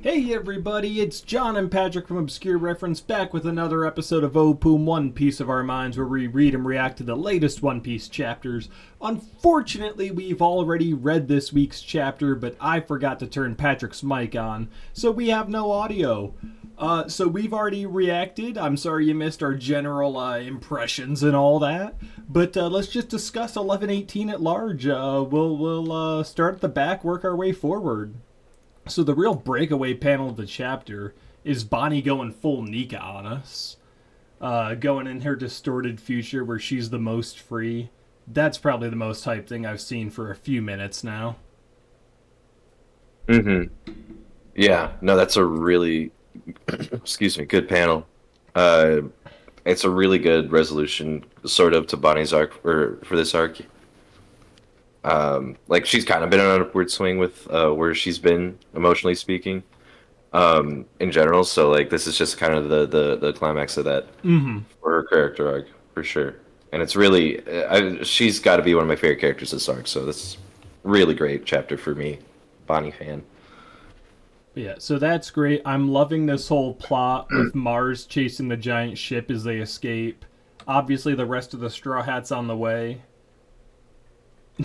Hey everybody, it's John and Patrick from Obscure Reference back with another episode of OPOOM One Piece of Our Minds where we read and react to the latest One Piece chapters. Unfortunately, we've already read this week's chapter, but I forgot to turn Patrick's mic on, so we have no audio. So we've already reacted. I'm sorry you missed our general impressions and all that. But let's just discuss 1118 at large. We'll start at the back, work our way forward. So the real breakaway panel of the chapter is Bonnie going full Nika on us. Going in her distorted future where she's the most free. That's probably the most hype thing I've seen for a few minutes now. Yeah, no, that's a really, excuse me, good panel. It's a really good resolution, sort of, to Bonnie's arc for this arc. Like she's kind of been on an upward swing with where she's been emotionally speaking, in general. So like this is just kind of the climax of that for her character arc for sure. And it's really, she's got to be one of my favorite characters this arc. So this is really great chapter for me, Bonnie fan. Yeah, so that's great. I'm loving this whole plot with Mars chasing the giant ship as they escape. Obviously, the rest of the Straw Hats on the way.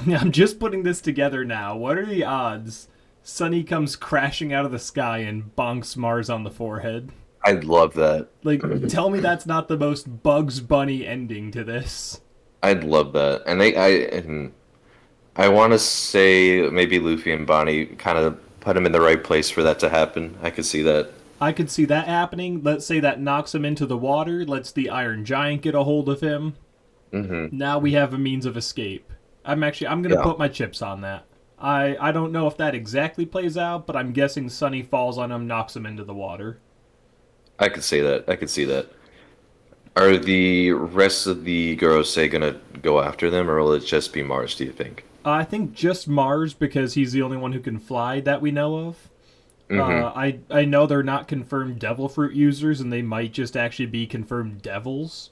I'm just putting this together now. What are the odds Sunny comes crashing out of the sky and bonks Mars on the forehead? I love that. Like, tell me that's not the most Bugs Bunny ending to this. I'd love that. I want to say maybe Luffy and Bonnie kind of put him in the right place for that to happen. I could see that. I could see that happening. Let's say that knocks him into the water, lets the Iron Giant get a hold of him. Now we have a means of escape. I'm gonna put my chips on that. I don't know if that exactly plays out, but I'm guessing Sunny falls on him, knocks him into the water. I could see that. I could see that. Are the rest of the Gorosei gonna go after them, or will it just be Mars, do you think? I think just Mars because he's the only one who can fly that we know of. I know they're not confirmed devil fruit users, and they might just actually be confirmed devils.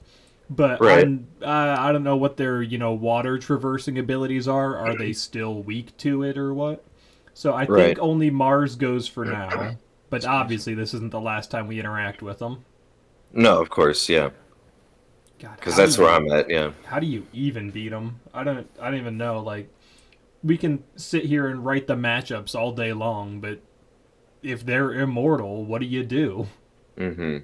But Right. I don't know what their water traversing abilities are. Are they still weak to it or what? So I think Right. only Mars goes for now. But Excuse obviously this isn't the last time we interact with them. me. No, of course, yeah. God, Because that's where I'm at, yeah. how do you even beat them? I don't even know. Like we can sit here and write the matchups all day long, but if they're immortal, what do you do? hmm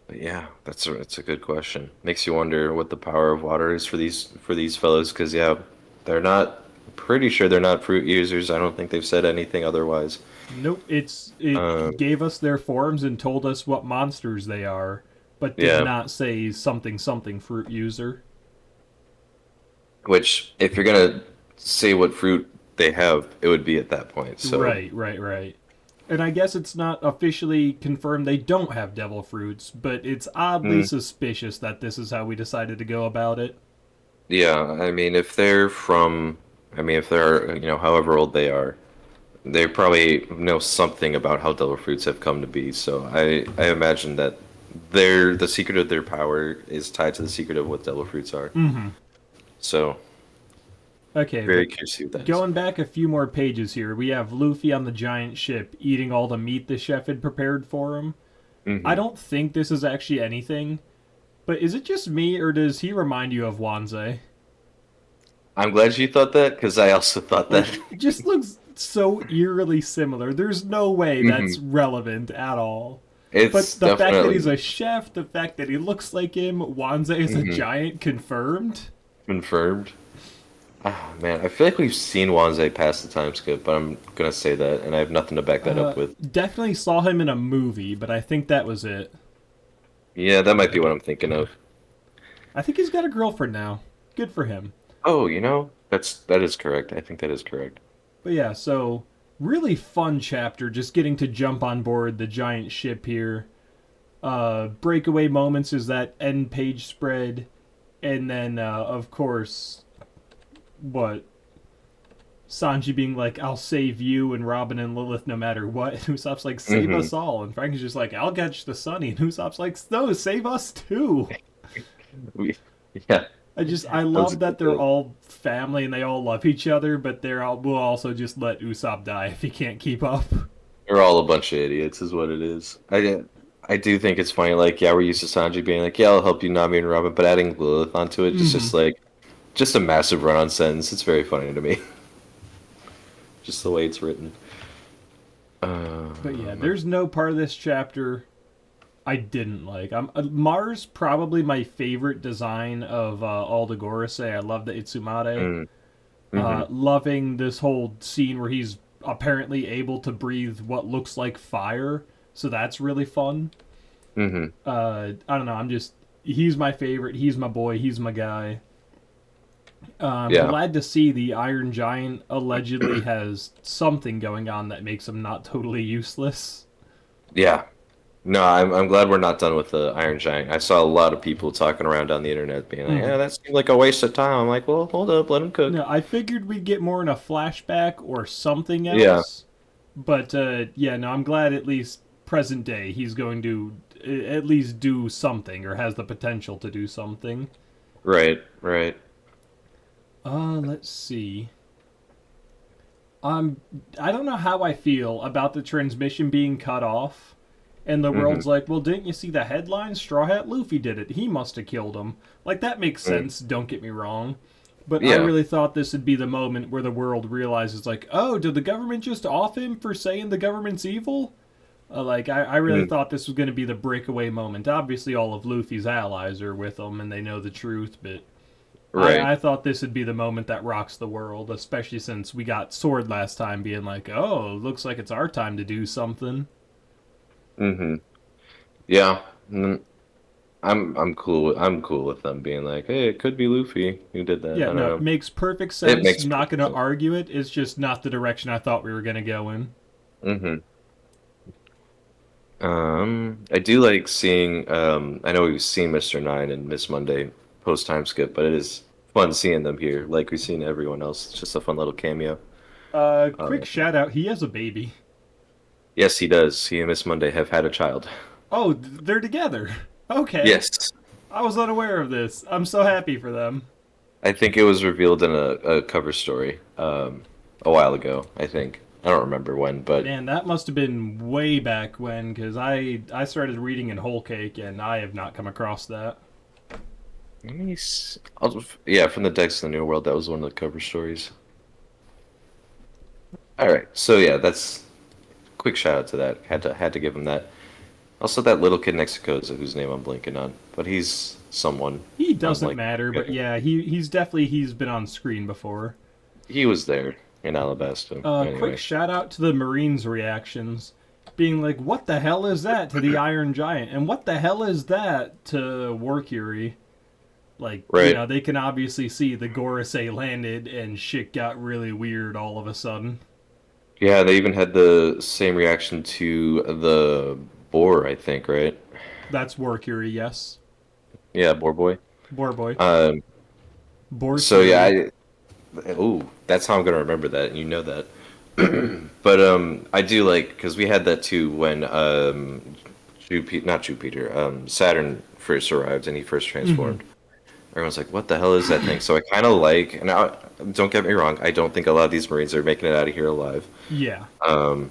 But yeah, that's a good question. Makes you wonder what the power of water is for these fellows, because yeah, they're not. Pretty sure they're not fruit users. I don't think they've said anything otherwise. Nope, it Um, gave us their forms and told us what monsters they are, but did yeah. not say something something fruit user. Which, if you're gonna say what fruit they have, it would be at that point. So. Right. And I guess it's not officially confirmed they don't have devil fruits, but it's oddly mm, suspicious that this is how we decided to go about it. Yeah, I mean, if they're from, I mean, if they're, however old they are, they probably know something about how devil fruits have come to be. So I imagine that the secret of their power is tied to the secret of what devil fruits are. So Okay, very but curious to see what that is. going back a few more pages here, we have Luffy on the giant ship eating all the meat the chef had prepared for him. I hmm don't think this is actually anything, but is it just me or does he remind you of Wanze? I'm glad you thought that because I also thought Like, that. it just looks so eerily similar. There's no way that's hmm relevant at all. But It's the fact that he's definitely a chef, the fact that he looks like him, Wanze is a hmm giant, confirmed. confirmed. Ah, man, I feel like we've seen Wanze past the time skip, but I'm gonna say that, and I have nothing to back that up with. Definitely saw him in a movie, but I think that was it. Yeah, that might be what I'm thinking of. I think he's got a girlfriend now. Good for him. Oh, that is correct. I think that is correct. But yeah, so really fun chapter just getting to jump on board the giant ship here. Breakaway moments is that end page spread. And then, of course, what? Sanji being like, I'll save you and Robin and Lilith no matter what. And Usopp's like, save hmm us all. And Frankie's just like, I'll catch the Sunny. And Usopp's like, no, save us too. We, yeah, I that was a love that good they're bit. all family and they all love each other, but will also just let Usopp die if he can't keep up. They're all a bunch of idiots, is what it is. I do think it's funny. Like, yeah, we're used to Sanji being like, "Yeah, I'll help you, Nami and Robin," but adding Lilith onto it is Hmm. just like just a massive run-on sentence. It's very funny to me, just the way it's written. But yeah, Um, there's no part of this chapter I didn't like. Mars probably my favorite design of all the Gorosei. I love the Itsumade. mm, mm-hmm, Loving this whole scene where he's apparently able to breathe what looks like fire. So that's really fun. mm-hmm. I don't know. He's my favorite. He's my boy. He's my guy. I'm Yeah, glad to see the Iron Giant allegedly has something going on that makes him not totally useless. yeah. No, I'm glad we're not done with the Iron Giant. I saw a lot of people talking around on the internet being like, Mm. "Yeah, that seemed like a waste of time." I'm like, "Well, hold up, let him cook." No, I figured we'd get more in a flashback or something Yeah, else. But yeah, no, I'm glad at least present day he's going to at least do something or has the potential to do something. right, right. Let's see. Um, I don't know how I feel about the transmission being cut off. And the Mm-hmm. world's like, well, didn't you see the headline? Straw Hat Luffy did it. He must have killed him. Like, that makes Mm. sense, don't get me wrong. But I Yeah. really thought this would be the moment where the world realizes, like, oh, did the government just off him for saying the government's evil? I really Mm. thought this was going to be the breakaway moment. Obviously, all of Luffy's allies are with him and they know the truth, but Right. I thought this would be the moment that rocks the world, especially since we got Sword last time being like, oh, looks like it's our time to do something. Mm-hmm. Yeah. Mm. I'm cool with them being like, hey, it could be Luffy who did that. Yeah, I don't no, it know. makes perfect It sense. makes Not going perfect to sense. argue it. It's just not the direction I thought we were going to go in. Mm-hmm. I do like seeing. I know we've seen Mr. Nine and Miss Monday post time skip, but it is fun seeing them here, like we've seen everyone else. It's just a fun little cameo. Quick Um, shout out. He has a baby. yes, he does. He and Miss Monday have had a child. Oh, they're together. Okay. Yes, I was unaware of this. I'm so happy for them. I think it was revealed in a cover story a while ago. I think I don't remember when, but Man, that must have been way back when, because I started reading in Whole Cake and I have not come across that. let me yeah, from the Decks of the New World, that was one of the cover stories. All right, so yeah, that's quick shout out to that. Had to give him that. Also, that little kid next to Koza, whose name I'm blinking on, but he's someone He I'm doesn't like, matter, but okay. yeah, he's been on screen before. He was there in Alabasta. Quick Anyway, shout out to the Marines' reactions, being like, "What the hell is that?" to the Iron Giant, and "What the hell is that?" to War Curie. Like, right? they can obviously see the Gorosei landed and shit got really weird all of a sudden. Yeah, they even had the same reaction to the boar, I think, right? That's War Curie, yes. Yeah, boar boy. Boar boy. Um, Boar so yeah, Curie. ooh, that's how I'm gonna remember that, and you know that. But I do like because we had that too when not Jupiter, Saturn first arrived and he first Mm-hmm. transformed. Everyone's like, "What the hell is that thing?" So I kind of like, and don't get me wrong, I don't think a lot of these Marines are making it out of here alive. Yeah. Um,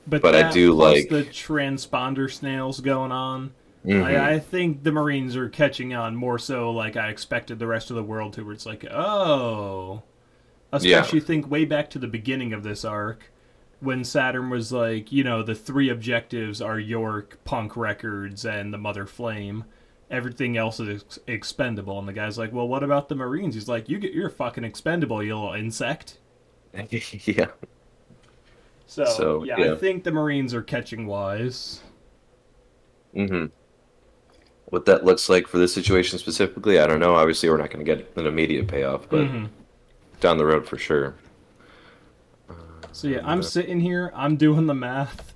But but I that do plus like, the transponder snails going on, hmm I think the Marines are catching on more so like I expected the rest of the world to, where it's like, oh. yeah, Especially think way back to the beginning of this arc when Saturn was like, the three objectives are York, Punk Records, and the Mother Flame. Everything else is expendable. And the guy's like, well, what about the Marines? He's like, you're fucking expendable, you little insect. yeah. So, So yeah, I yeah, think the Marines are catching wise. hmm what that looks like for this situation specifically, I don't know. Obviously, we're not going to get an immediate payoff, but Mm-hmm. down the road for sure. So, yeah, I'm sitting here, I'm doing the math.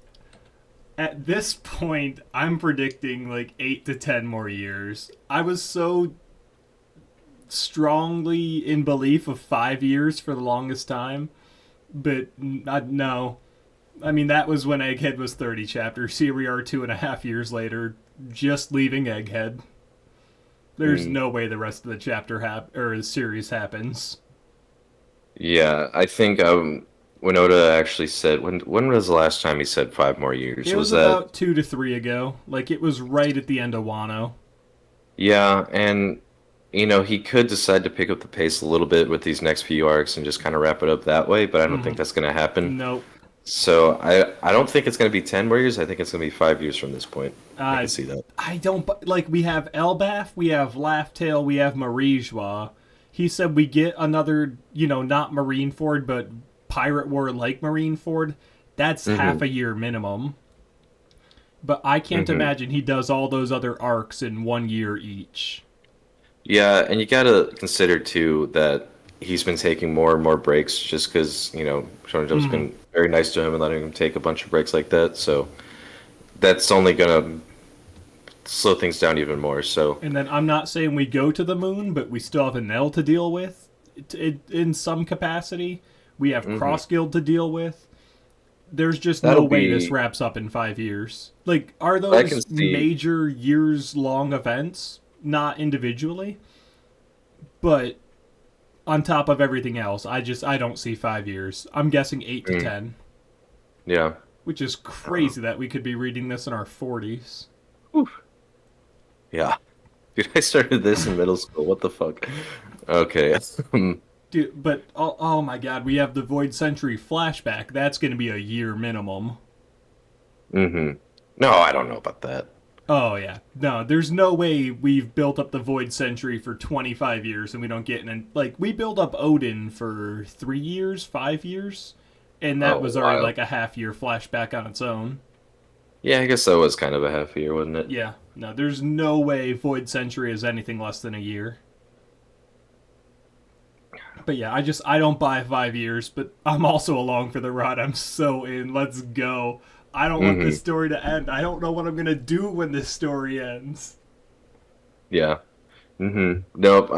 At this point, I'm predicting like 8 to 10 more years. I was so strongly in belief of 5 years for the longest time, but no. I mean, that was when Egghead was 30 chapters. Here we are 2.5 years later, just leaving Egghead. There's Mm. no way the rest of the chapter or the series happens. Yeah, I think when Oda actually said when was the last time he said 5 more years? It Was was that about 2 to 3 ago. Like it was right at the end of Wano. yeah, and he could decide to pick up the pace a little bit with these next few arcs and just kind of wrap it up that way, but I don't think that's going to happen. Nope. So I don't think it's going to be 10 more years. I think it's going to be 5 years from this point. I can Uh, see that. I don't like. We have Elbaf, we have Laugh-Tale, we have Marijua. He said we get another, not Marineford, but Pirate War like Marineford. That's half Hmm. a year minimum. But I can't Hmm. imagine he does all those other arcs in 1 year each. Yeah, and you got to consider too that he's been taking more and more breaks just because Shonen Jump's been very nice to him and letting him take a bunch of breaks like that. So that's only gonna slow things down even more. So. And then I'm not saying we go to the moon, but we still have an L to deal with in some capacity. We have Hmm. Cross Guild to deal with. There's just no That'll way this be. wraps up in 5 years. Like, are I can those see. major years long events? Not individually, but on top of everything else, I don't see 5 years. I'm guessing 8 to 10, Yeah. which is crazy that we could be reading this in our 40s. Whew. Yeah. Dude, I started this in middle school. What the fuck? Okay. Dude, but oh my god, we have the Void Century flashback. That's going to be a year minimum. Hmm. No, I don't know about that. Oh yeah, no, there's no way we've built up the Void Century for 25 years and we don't get an like we built up Odin for 3 years, 5 years, and that Oh, was already wow. like a half year flashback on its own. Yeah, I guess that was kind of a half year, wasn't it? Yeah, no, there's no way Void Century is anything less than a year. But yeah, I don't buy 5 years, but I'm also along for the ride. I'm so in. Let's go. I don't want this Hmm. story to end. I don't know what I'm gonna do when this story ends. Yeah. Nope,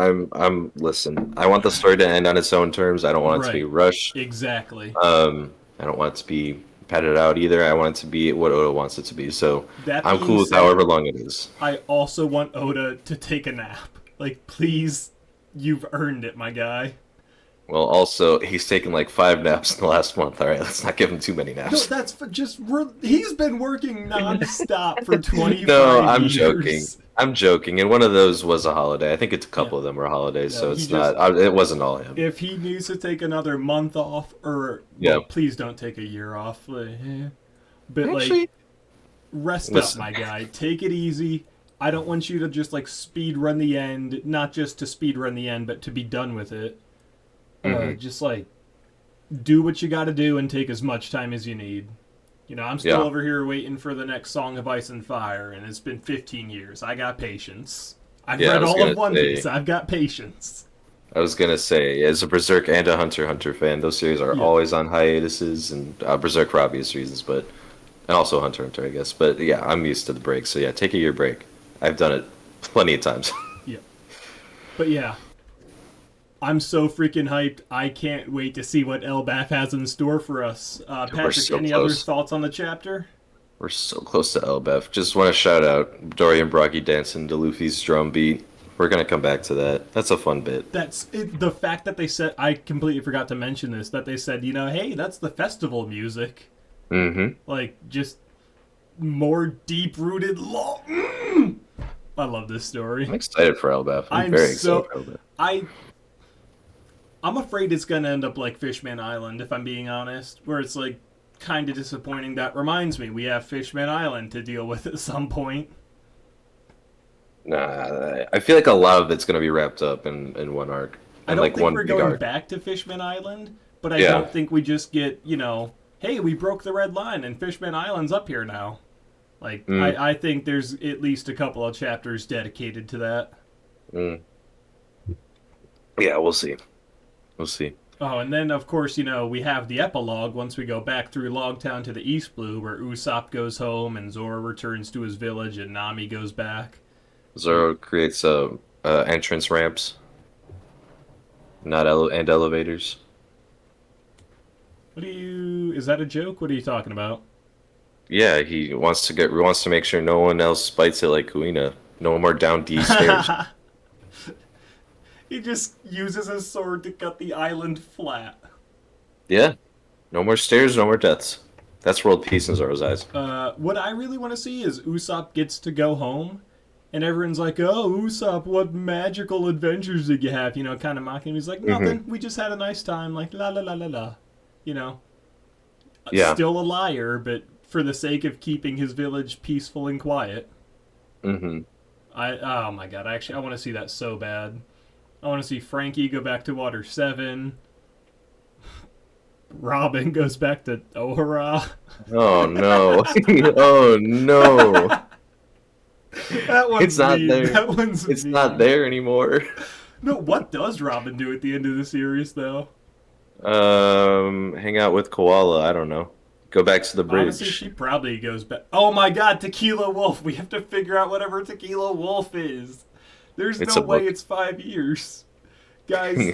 listen. I want the story to end on its own terms. I don't want it to be Right. rushed. Exactly. I don't want it to be padded out either. I want it to be what Oda wants it to be. So That I'm being cool with however said, long it is. I also want Oda to take a nap. Like, please, you've earned it, my guy. Well, also, he's taken like 5 naps in the last month. All right, let's not give him too many No, naps. that's for just he's been working nonstop for No, 25 I'm joking. years. I'm joking. And one of those was a holiday. I think it's a Yeah. couple of them were holidays, No, so he it's just not. It wasn't all him. if he needs to take another month off or Yeah. well, please don't take a year off. But like Actually, rest up, listen. my guy. Take it easy. I don't want you to just like speed run the end, not just to speed run the end, but to be done with it. Hmm. Just like do what you got to do and take as much time as you need. I'm still Yeah. over here waiting for the next Song of Ice and Fire, and it's been 15 years. I got patience. I've Yeah, I read was all gonna of One say. Piece. I've got patience. I was gonna say, as a Berserk and a Hunter x Hunter fan, those series are Yeah. always on hiatuses, and Berserk for obvious reasons, but and also Hunter x Hunter, I guess. But yeah, I'm used to the break, so yeah, take a year break. I've done it plenty of times. Yeah. But yeah, I'm so freaking hyped. I can't wait to see what Elbaf has in store for us. We're Patrick, so any other close. thoughts on the chapter? We're so close to Elbaf. Just want to shout out Dorian Brocky dancing to Luffy's drum beat. We're gonna come back to that. That's a fun bit. That's it, the fact that they said. I completely forgot to mention this. That they said, hey, that's the festival music. Hmm. Like just more deep rooted law. I love this story. I'm excited for Elbaf. I'm I'm very excited so for Elbaf. I I'm afraid it's gonna end up like Fishman Island, if I'm being honest, where it's like kind of disappointing. That reminds me, we have Fishman Island to deal with at some point. Nah, I feel like a lot of it's gonna be wrapped up in one arc, I and don't like think one we're big going arc. back to Fishman Island, but I Yeah. don't think we just get, hey, we broke the red line and Fishman Island's up here now. Like, Mm, I think there's at least a couple of chapters dedicated to that. mm. Yeah, we'll see. We'll see. Oh, and then of course, we have the epilogue once we go back through Logtown to the East Blue, where Usopp goes home and Zoro returns to his village and Nami goes back. Like, Zoro creates entrance ramps, not and elevators. what do you? Is that a joke? What are you talking about? Yeah, he wants to make sure no one else bites it like Kuina. No more down D stairs. He just uses his sword to cut the island flat. Yeah, No more stairs, no more deaths. That's world peace in Zoro's eyes. What I really want to see is Usopp gets to go home, and everyone's like, "Oh, Usopp, what magical adventures did you have?" You know, kind of mocking him. He's like, Hmm. "Nothing. We just had a nice time. Like la la la la la." You know, Yeah. still a liar, but for the sake of keeping his village peaceful and quiet. Hmm. Oh my god, I want to see that so bad. I want to see Frankie go back to Water 7. Robin goes back to Ohara. Oh no. Oh no. That It's one's not mean. there. That one's It's not mean. there anymore. No, what does Robin do at the end of the series, though? Hang out with Koala. I don't know. Go back to the Honestly, bridge. she probably goes back. Oh my god, Tequila Wolf. We have to figure out whatever Tequila Wolf is. There's It's no a way book. it's 5 years. Guys,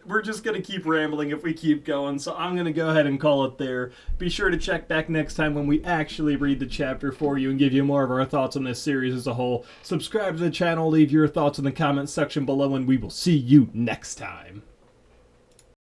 we're just going to keep rambling if we keep going, so I'm going to go ahead and call it there. Be sure to check back next time when we actually read the chapter for you and give you more of our thoughts on this series as a whole. Subscribe to the channel, leave your thoughts in the comments section below, and we will see you next time.